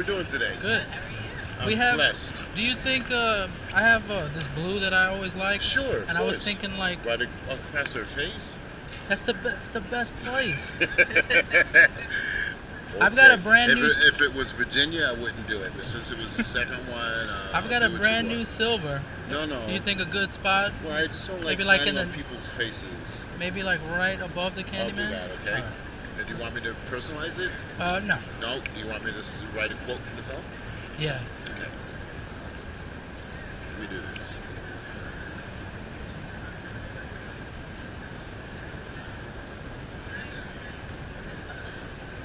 doing today? Good. I'm blessed. Do you think I have this blue that I always like? Sure. And I was thinking like, right across her face. That's the best place. Okay. I've got a brand new. If it was Virginia, I wouldn't do it. But since it was the second one, I've got a brand new silver. No. Do you think a good spot? Well, I just don't like maybe shining on people's faces. Maybe like right above the Candyman. I'll do that, okay? Do you want me to personalize it? No. No? Do you want me to write a quote from the film? Yeah. Okay. Let me do this.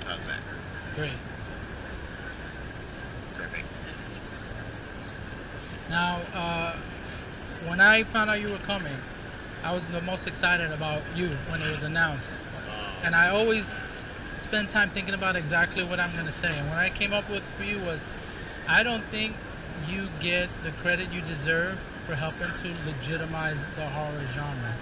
How's that? Great. Perfect. Now, when I found out you were coming, I was the most excited about you when it was announced. And I always spend time thinking about exactly what I'm going to say. And what I came up with for you was, I don't think you get the credit you deserve for helping to legitimize the horror genre.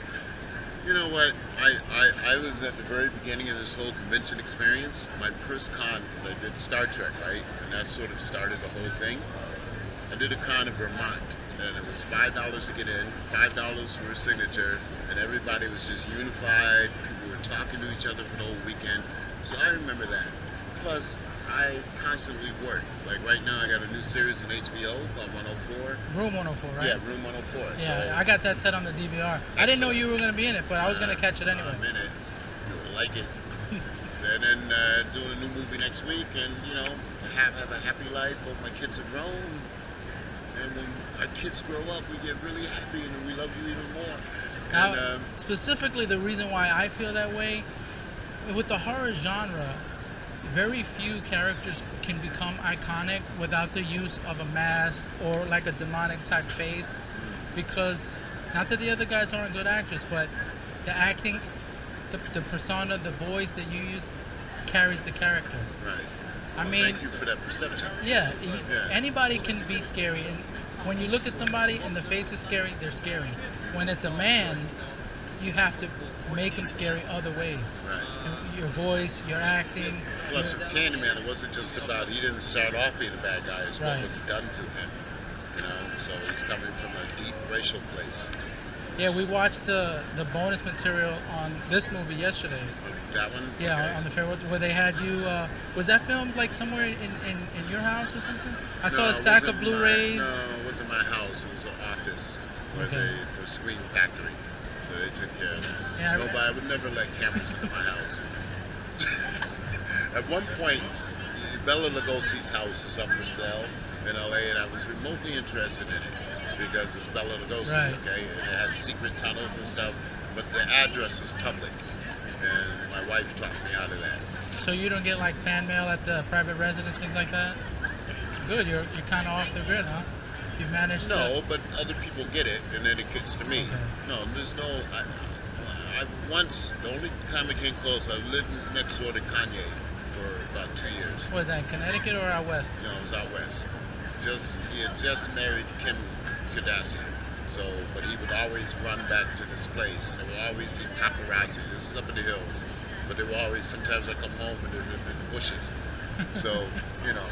You know what? I was at the very beginning of this whole convention experience. My first con, because I did Star Trek, right? And that sort of started the whole thing. I did a con in Vermont, and it was $5 to get in, $5 for a signature, and everybody was just unified. People were talking to each other for the whole weekend. So I remember that. Plus, I constantly work. Like right now, I got a new series on HBO called 104. Room 104, right? Yeah, Room 104. Yeah, so, I got that set on the DVR. I didn't know you were going to be in it, but I was going to catch it anyway. I'm in it. You'll like it. And then doing a new movie next week, and you know, have a happy life. Both my kids are grown, and when our kids grow up, we get really happy, and we love you even more. Now, And, specifically, the reason why I feel that way with the horror genre, very few characters can become iconic without the use of a mask or like a demonic type face, because not that the other guys aren't good actors, but the acting, the persona, the voice that you use carries the character. Right. I Well, mean, thank you for that perception. Yeah, Yeah. anybody can be scary, and when you look at somebody and the face is scary, they're scary. When it's a man, you have to make him scary other ways. Right. Your voice, your acting. Plus, with Candyman, it wasn't just about, he didn't start off being a bad guy, it's Right. what was done to him. You know, so he's coming from a deep racial place. Yeah, we watched the bonus material on this movie yesterday. That one? Yeah, Okay. on the farewell, where they had you. Was that filmed like somewhere in your house or something? I saw No, a it stack of wasn't Blu-rays. No, it wasn't my house. It was an office where Okay. for Screen Factory. So they took care of that. Yeah, Nobody, I would never let cameras into my house. At one point, Bela Lugosi's house is up for sale in LA, and I was remotely interested in it because it's Bela Lugosi, Right. okay? And it had secret tunnels and stuff, but the address was public. And my wife talked me out of that. So you don't get like fan mail at the private residence, things like that? Good, you're kind of off the grid, huh? You've managed to... No, but other people get it, and then it gets to me. Okay. No, there's no... I once, the only time I came close, I lived next door to Kanye for about 2 years. Was that in Connecticut or out west? No, it was out west. He had just married Kim Kardashian. So, but he would always run back to this place, and there would always be paparazzi. This is up in the hills, but they were always. Sometimes I come home and they're in the bushes. So, you know.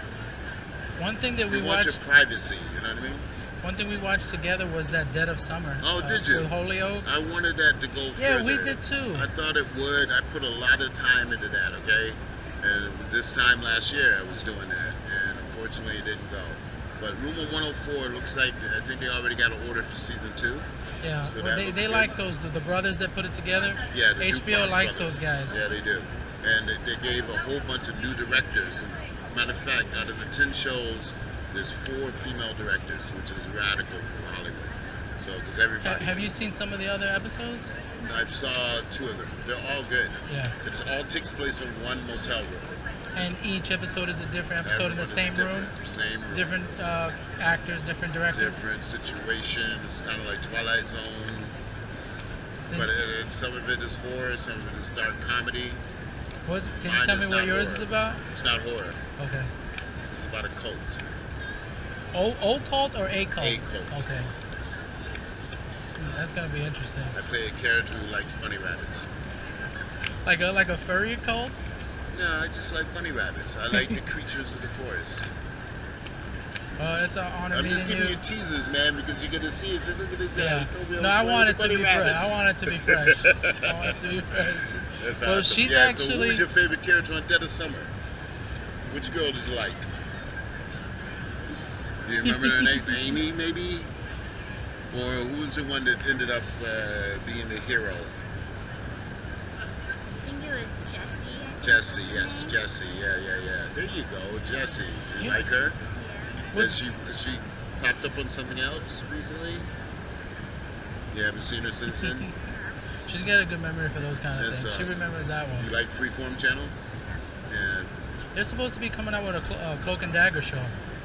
One thing that we want your watched, privacy. You know what I mean? one thing we watched together was that Dead of Summer. Oh, did you? With Holyoke. I wanted that to go further. Yeah, we did too. I thought it would. I put a lot of time into that. Okay, and this time last year I was doing that, and unfortunately it didn't go. But Room 104 looks like, I think they already got an order for season 2. Yeah, So well, that they looks like those, the brothers that put it together. Yeah, the HBO Duplass likes brothers. those guys. Yeah, they do. And they gave a whole bunch of new directors. And matter of fact, out of the 10 shows, there's 4 female directors, which is radical for Hollywood. So, because everybody... Have you seen some of the other episodes? I saw 2 of them. They're all good. Yeah. It all takes place in one motel room. And each episode is a different episode in the same room? Same room. Different actors, different directors? Different situations. It's kind of like Twilight Zone. So- But some of it is horror, some of it is dark comedy. Can you Mine tell is me what not yours horror. is about? It's not horror. Okay. It's about a cult. O cult or a cult? A cult. Okay. That's gonna be interesting. I play a character who likes bunny rabbits. Like a furry cult? No, I just like bunny rabbits. I like the creatures of the forest. It's an honor I'm just meeting giving you. you teasers, man, because you're gonna see it. So look at this guy. Yeah. No, I want it to be fresh. I want it to be fresh. I want it to be fresh. That's Well, awesome. she's Yeah, so who actually. was your favorite character on Dead of Summer? Which girl did you like? Do you remember her name? Amy, maybe? Or who was the one that ended up being the hero? I think it was Jessie. Jessie, yes, Jessie. Yeah. There you go, Jessie. You like her? Yeah. Has she popped up on something else recently? You haven't seen her since then? She's got a good memory for those kind of That's things. She awesome. remembers that one. You like Freeform Channel? Yeah. They're supposed to be coming out with a Cloak and Dagger show.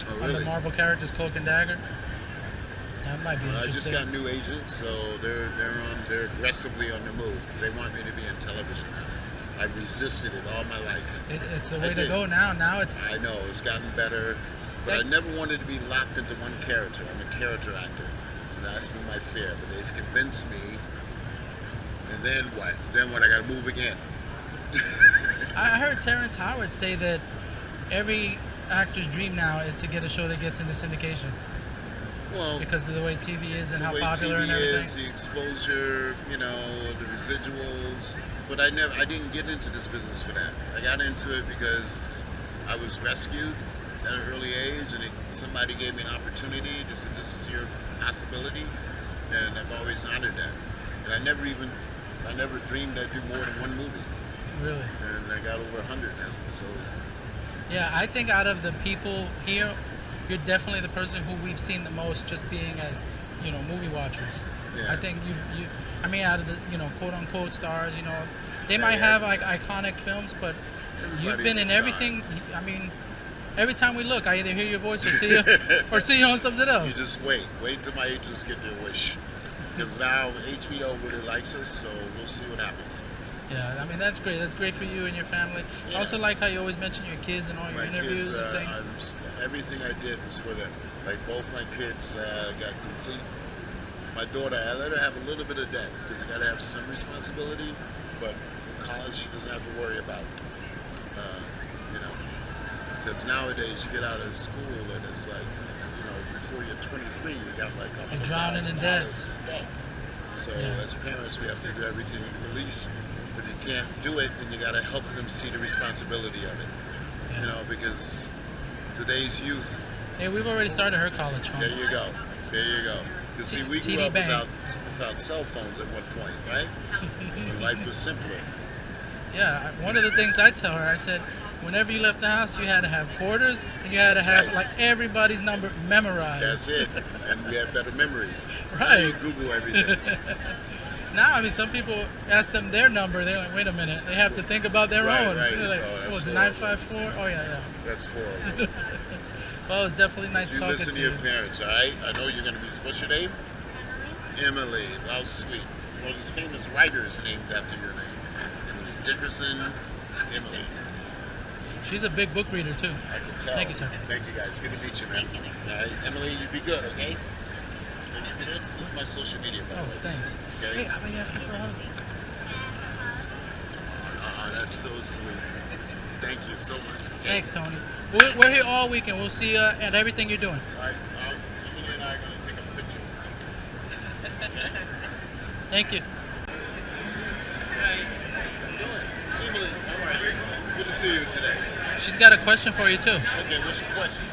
Oh, On the really? Marvel characters, Cloak and Dagger. That might be I just interesting. got new agents, so they're aggressively on the move because they want me to be in television now. I've resisted it all my life. It's the way to did. go now. Now it's. I know it's gotten better, but I never wanted to be locked into one character. I'm a character actor, so that's been my fear. But they've convinced me. And then what? Then what? I got to move again. I heard Terrence Howard say that every actor's dream now is to get a show that gets into syndication Well, because of the way TV is and the how way popular TV and everything. is, the exposure, you know, the residuals. But I didn't get into this business for that. I got into it because I was rescued at an early age, and somebody gave me an opportunity. They said, "This is your possibility," and I've always honored that. And I never dreamed I'd do more than one movie. Really? And I got over 100 now. So Yeah, I think out of the people here, you're definitely the person who we've seen the most just being as, movie watchers. yeah. I think I mean, out of the, quote unquote stars, they might yeah. have like iconic films, but you've Everybody's been a in star. everything. I mean, every time we look, I either hear your voice or see you, or see you on something else. You just wait till my agents get their wish. Because now HBO really likes us, so we'll see what happens. Yeah, I mean, that's great. That's great for you and your family. I Yeah. also like how you always mention your kids and all your My interviews kids, and things. everything I did was for them. Like both my kids got complete. My daughter, I let her have a little bit of debt because you got to have some responsibility. But in college, she doesn't have to worry about, because nowadays you get out of school and it's like, before you're 23, you got like You're drowning in debt. So Yeah. as parents, we have to do everything to release. If you can't do it, then you got to help them see the responsibility of it. Yeah. Because today's youth. Hey, we've already started her college fund. There you go. Because see, we grew TD up Bank. without cell phones at one point, right? When life was simpler. Yeah, one of the things I tell her, I said, whenever you left the house, you had to have quarters and you had to That's have right. like everybody's number memorized. That's it. And we had better memories. Right. Now you Google everything. Now, I mean, some people ask them their number, they're like, wait a minute, they have to think about their Right, own. right. They're like, Oh, that's what was it, horrible. 954? Oh, yeah. That's horrible. Well, it's definitely nice You talking listen to to your you. parents, all right? I know you're going to be, what's your name? Emily. Emily. How sweet. Well, there's famous writers named after your name. Emily Dickerson, Emily. She's a big book reader, too. I can tell. Thank you, sir. Thank you, guys. Good to meet you, man. All right, Emily, you be good, okay? Can you do this? This is my social media, by Oh, the way. thanks. Okay. Hey, how about you asking for a hug? That's so sweet. Thank you so much. Okay? Thanks, Tony. We're here all weekend. We'll see you at everything you're doing. All right, Emily and I are going to take a picture. Okay? Thank you. Hey, how you doing? Emily, all right. Good to see you today. She's got a question for you, too. Okay, what's your question?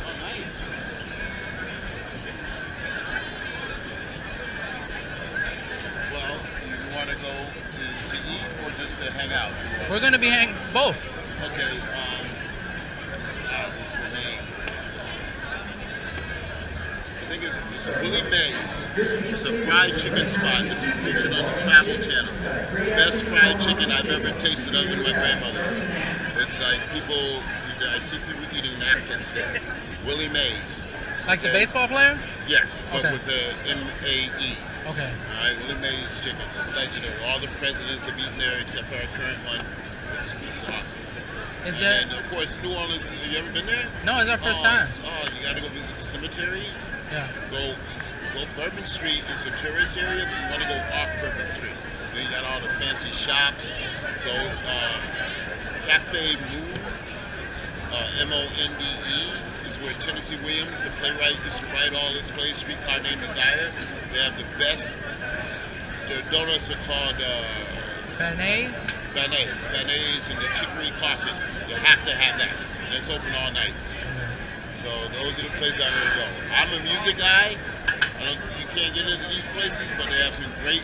Oh, nice. Well, you want to go to eat or just to hang out? We're going to be both. Okay, what's the name? I think it's Willie Mays. It's a fried chicken spot. This is featured on the Travel Channel. Best fried chicken I've ever tasted other than my grandmother's. It's like I see people eating napkins there. Willie Mays. Like the Okay. baseball player? Yeah, but Okay. with the M-A-E. Okay. All right, Willie Mays chicken. It's legendary. All the presidents have eaten there except for our current one. It's awesome. Is And there? then, of course, New Orleans. Have you ever been there? No, it's our first time. You got to go visit the cemeteries. Yeah. Go Bourbon Street is the tourist area, but you want to go off Bourbon Street. Then you got all the fancy shops. Go Cafe Moon, Monde, is where Tennessee Williams, the playwright, used to write all this plays, Streetcar Named Desire. They have the best. Their donuts are called Bernays? Bernays and the chicory coffee. You have to have that. And it's open all night. So those are the places I want to go. I'm a music guy. You can't get into these places, but they have some great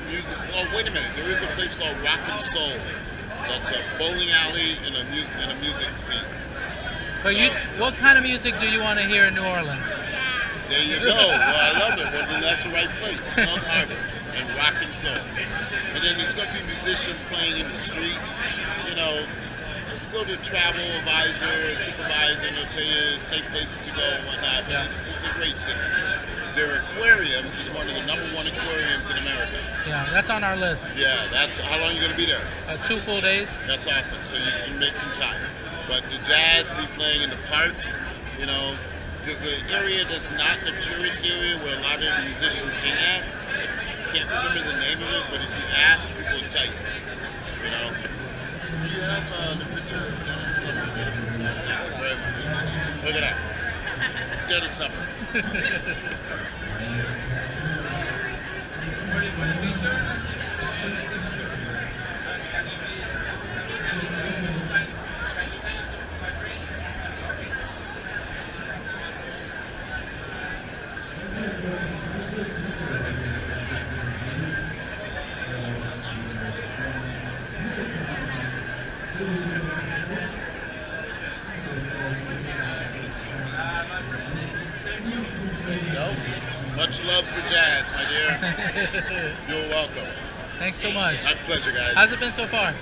music. Oh, wait a minute. There is a place called Rock and Soul. That's a bowling alley and a music scene. But what kind of music do you want to hear in New Orleans? There you go. Well, I love it. Well, then that's the right place. Snug Harbor and Rock and Soul. And then there's going to be musicians playing in the street. You know, just go to Travel Advisor, TripAdvisor, and they'll tell you safe places to go and whatnot. But it's a great city. Their aquarium is one of the #1 aquariums in America. Yeah, that's on our list. Yeah, that's how long are you going to be there? 2 full days. That's awesome. So you can make some time. But the jazz will be playing in the parks. You know, there's an area that's not the tourist area where a lot of the musicians hang out. I can't remember the name of it, but if you ask, people will tell you. You know, you have the picture of Dennis Summer. Thank you very much. Look at that. Dennis Summer. Much love for jazz, my dear. You're welcome. Thanks so much. My pleasure, guys. How's it been so far?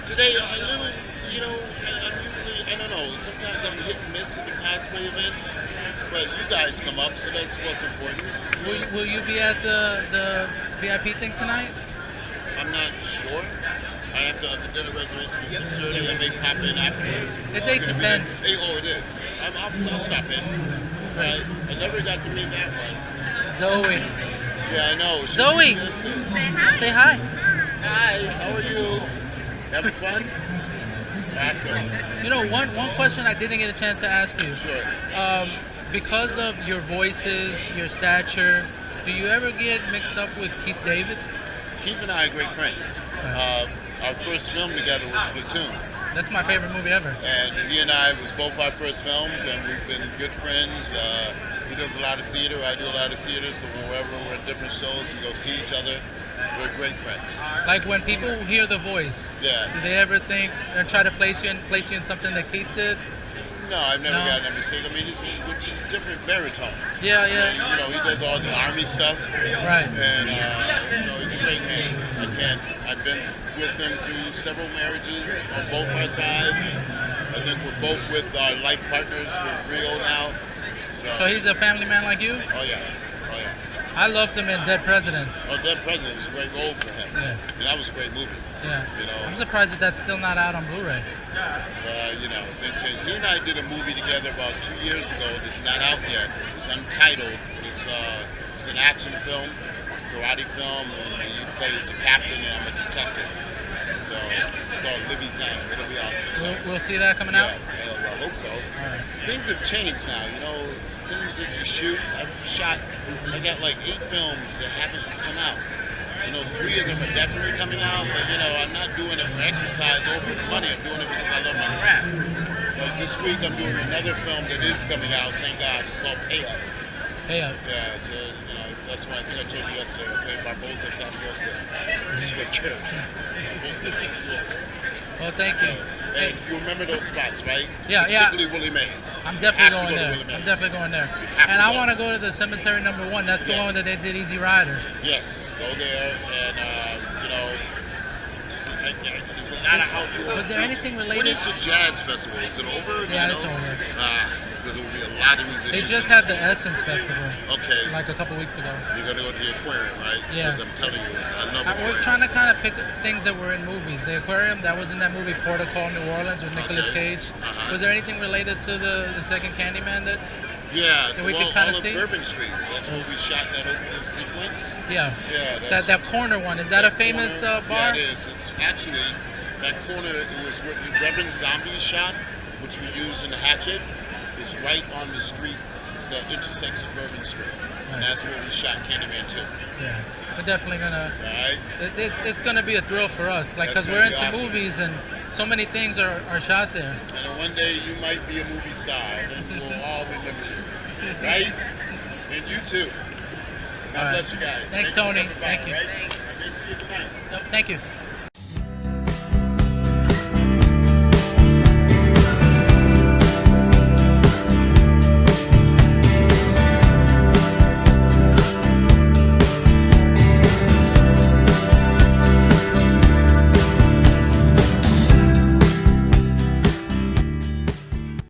Today, a little, you know, I'm usually, I don't know, sometimes I'm hit and miss at the cosplay events, but you guys come up, so that's what's important. So Will you be at the VIP thing tonight? I'm not sure. I have to have the dinner reservation at 6:30. I may pop in afterwards. It's 8 to 10. Oh, it is. I'll stop in. Right. I never got to meet that one. Zoe. Yeah, I know. Zoe. Say hi. Hi. How are you? Having fun? Awesome. You know, one question I didn't get a chance to ask you. Sure. Because of your voices, your stature, do you ever get mixed up with Keith David? Keith and I are great friends. Our first film together was Platoon. That's my favorite movie ever. And he and I was both our first films, and we've been good friends. He does a lot of theater, I do a lot of theater, so wherever we're at different shows, we go see each other. We're great friends. Like when people hear the voice, yeah. Do they ever think or try to place you in something that Keith did? No, I've never gotten that mistake. I mean, it's different baritones. Yeah, yeah. And, you know, he does all the Army stuff. Right. And, you know, he's a great man. I've been with him through several marriages on both our sides. I think we're both with our life partners for Rio now. So he's a family man like you? Oh, yeah. Oh, yeah. I loved him in Dead Presidents. Oh, Dead Presidents was a great role for him. Yeah. And that was a great movie. Yeah. You know. I'm surprised that that's still not out on Blu-ray. You know, he and I did a movie together about 2 years ago that's not out yet. It's untitled. It's an action film, karate film, and he plays a captain and I'm a detective. So it's called Libby Zhang. It'll be out soon. We'll see that coming out? I hope so. All right. Things have changed now, you know, things that you shoot. I got like 8 films that haven't come out. You know, 3 of them are definitely coming out, but you know, I'm not doing it for exercise or for the money. I'm doing it because I love my craft. But this week I'm doing another film that is coming out, thank God. It's called Pay Up. Pay Up. Yeah, so, you know, that's what I think I told you yesterday. I played Barbosa Caposa. It's a good character. Well, thank you. And you remember those spots, right? Yeah, yeah. Particularly Willie Mays. I'm definitely going there. I'm definitely going there. And I want to go to the Cemetery #1. That's the one that they did Easy Rider. Yes, go there, and you know, there's a lot of outdoor. Was there anything related? When is the jazz festival? Is it over? Yeah, it's over. Because there will be a lot of musicians. They just had the Essence Festival. Okay. Like a couple weeks ago. You're gonna go to the aquarium, right? Yeah. Because I'm telling you, I love it. We're trying to kind of pick things that were in movies. The aquarium, that was in that movie Protocol New Orleans with Nicolas Cage. Was there anything related to the second Candyman that? Yeah, that we could kind of see? Bourbon Street. That's where we shot that opening sequence. Yeah. Yeah. That corner one. Is that a famous bar? Yeah, it is. It's actually that corner, it was where the Reverend Zombie shot, which we use in the Hatchet, is right on the street that intersects with Bourbon Street. And that's where we shot Candyman 2. Yeah, we're definitely gonna. Alright? It's gonna be a thrill for us, like, That's because we're gonna into be awesome. movies and so many things are shot there. And then one day you might be a movie star, and we'll all remember you. Right? And you too. God All right. bless you guys. Thanks, Thank you for Tony. coming by, Thank you. right? I may see you tonight. Thank you.